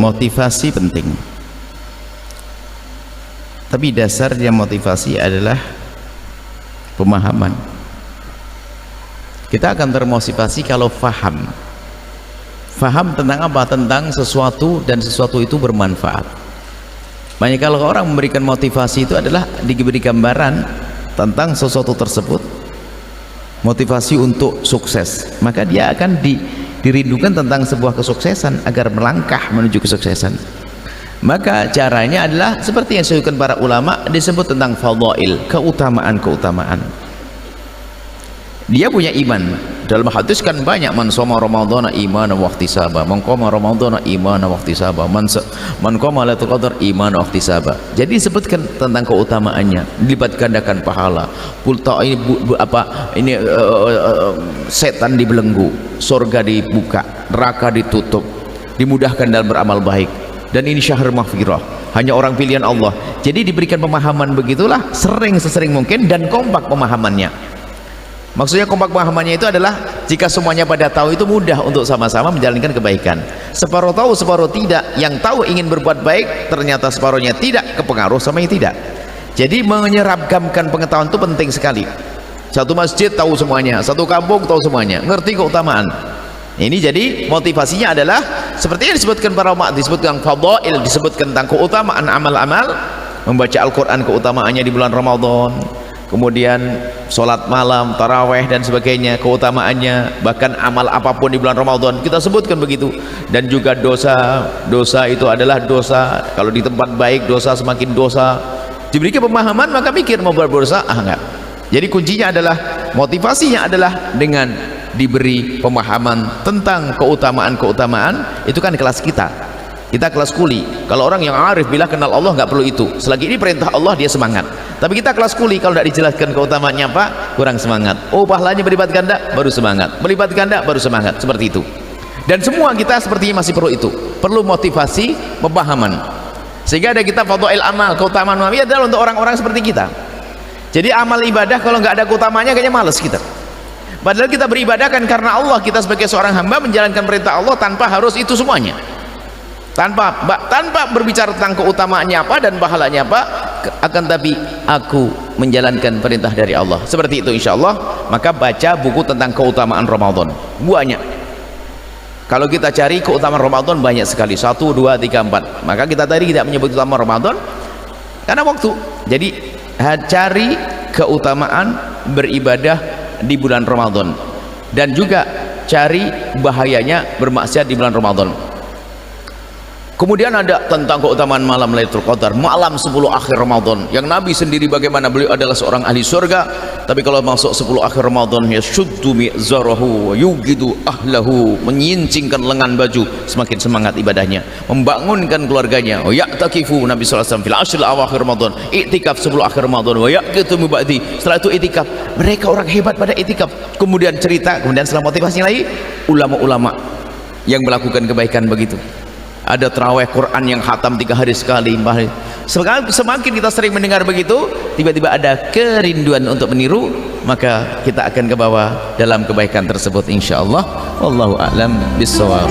motivasi penting, tapi dasarnya motivasi adalah pemahaman. Kita akan termotivasi kalau faham tentang apa? Tentang sesuatu, dan sesuatu itu bermanfaat. Banyak kalau orang memberikan motivasi itu adalah diberi gambaran tentang sesuatu tersebut, motivasi untuk sukses, maka dia akan dirindukan tentang sebuah kesuksesan agar melangkah menuju kesuksesan. Maka caranya adalah seperti yang disebutkan para ulama, disebut tentang fadhail, keutamaan. Dia punya iman. Dalam hadis kan banyak, man shoma ramadhana imanan wa ihtisaba, man qama ramadhana imanan wa ihtisaba, man qama lailatul qadar imanan wa ihtisaba. Jadi disebutkan tentang keutamaannya, dilipat gandakan pahala. Pulta ini setan dibelenggu, surga dibuka, neraka ditutup, dimudahkan dalam beramal baik. Dan ini syahr maghfirah, hanya orang pilihan Allah. Jadi diberikan pemahaman begitulah, sesering mungkin, dan kompak pemahamannya. Maksudnya kompak pemahamannya itu adalah jika semuanya pada tahu, itu mudah untuk sama-sama menjalankan kebaikan. Separuh tahu, separuh tidak. Yang tahu ingin berbuat baik, ternyata separuhnya tidak, kepengaruh sama yang tidak. Jadi menyeragamkan pengetahuan itu penting sekali. Satu masjid tahu semuanya, satu kampung tahu semuanya, ngerti keutamaan. Ini jadi motivasinya adalah seperti yang disebutkan para ulama, disebutkan fadhail, disebutkan tentang keutamaan amal-amal. Membaca Al-Quran keutamaannya di bulan Ramadan, kemudian sholat malam, taraweh dan sebagainya, keutamaannya. Bahkan amal apapun di bulan Ramadan kita sebutkan begitu. Dan juga dosa itu adalah dosa, kalau di tempat baik dosa semakin dosa. Diberikan pemahaman maka mikir mau berdosa enggak. Jadi kuncinya adalah, motivasinya adalah dengan diberi pemahaman tentang keutamaan. Itu kan kelas kita kelas kuli. Kalau orang yang arif bila kenal Allah nggak perlu itu, selagi ini perintah Allah dia semangat. Tapi kita kelas kuli, kalau tidak dijelaskan keutamaannya apa, kurang semangat. Oh pahalanya berlipat ganda, baru semangat. Berlipat ganda, baru semangat. Seperti itu. Dan semua kita sepertinya masih perlu itu, perlu motivasi, pemahaman. Sehingga ada kita fadhail amal, keutamaan amal adalah untuk orang-orang seperti kita. Jadi amal ibadah kalau nggak ada keutamaannya kayaknya males kita. Padahal kita beribadah kan karena Allah, kita sebagai seorang hamba menjalankan perintah Allah tanpa harus itu semuanya, tanpa berbicara tentang keutamaannya apa dan pahalanya apa, akan tapi aku menjalankan perintah dari Allah. Seperti itu insya Allah. Maka baca buku tentang keutamaan Ramadan, banyak. Kalau kita cari keutamaan Ramadan banyak sekali, 1, 2, 3, 4. Maka kita tadi tidak menyebut keutamaan Ramadan karena waktu. Jadi cari keutamaan beribadah di bulan Ramadan, dan juga cari bahayanya bermaksiat di bulan Ramadan. Kemudian ada tentang keutamaan malam Lailatul Qadar, malam 10 akhir Ramadan, yang Nabi sendiri bagaimana beliau adalah seorang ahli surga, tapi kalau masuk 10 akhir Ramadan ya syuddu mi'zarahu wa yugidu ahlahu, menyincingkan lengan baju, semakin semangat ibadahnya, membangunkan keluarganya. Wa ya'takifu Nabi sallallahu alaihi wasallam fil ashril awakhir Ramadan, iktikaf 10 akhir Ramadan, wa yaqitu min ba'di, setelah itu iktikaf. Mereka orang hebat pada iktikaf. Kemudian cerita, kemudian setelah motivasinya lagi ulama-ulama yang melakukan kebaikan begitu. Ada terawih Quran yang khatam 3 hari sekali. Semakin kita sering mendengar begitu, tiba-tiba ada kerinduan untuk meniru, maka kita akan ke bawah dalam kebaikan tersebut insyaallah. Wallahu a'lam bishawab.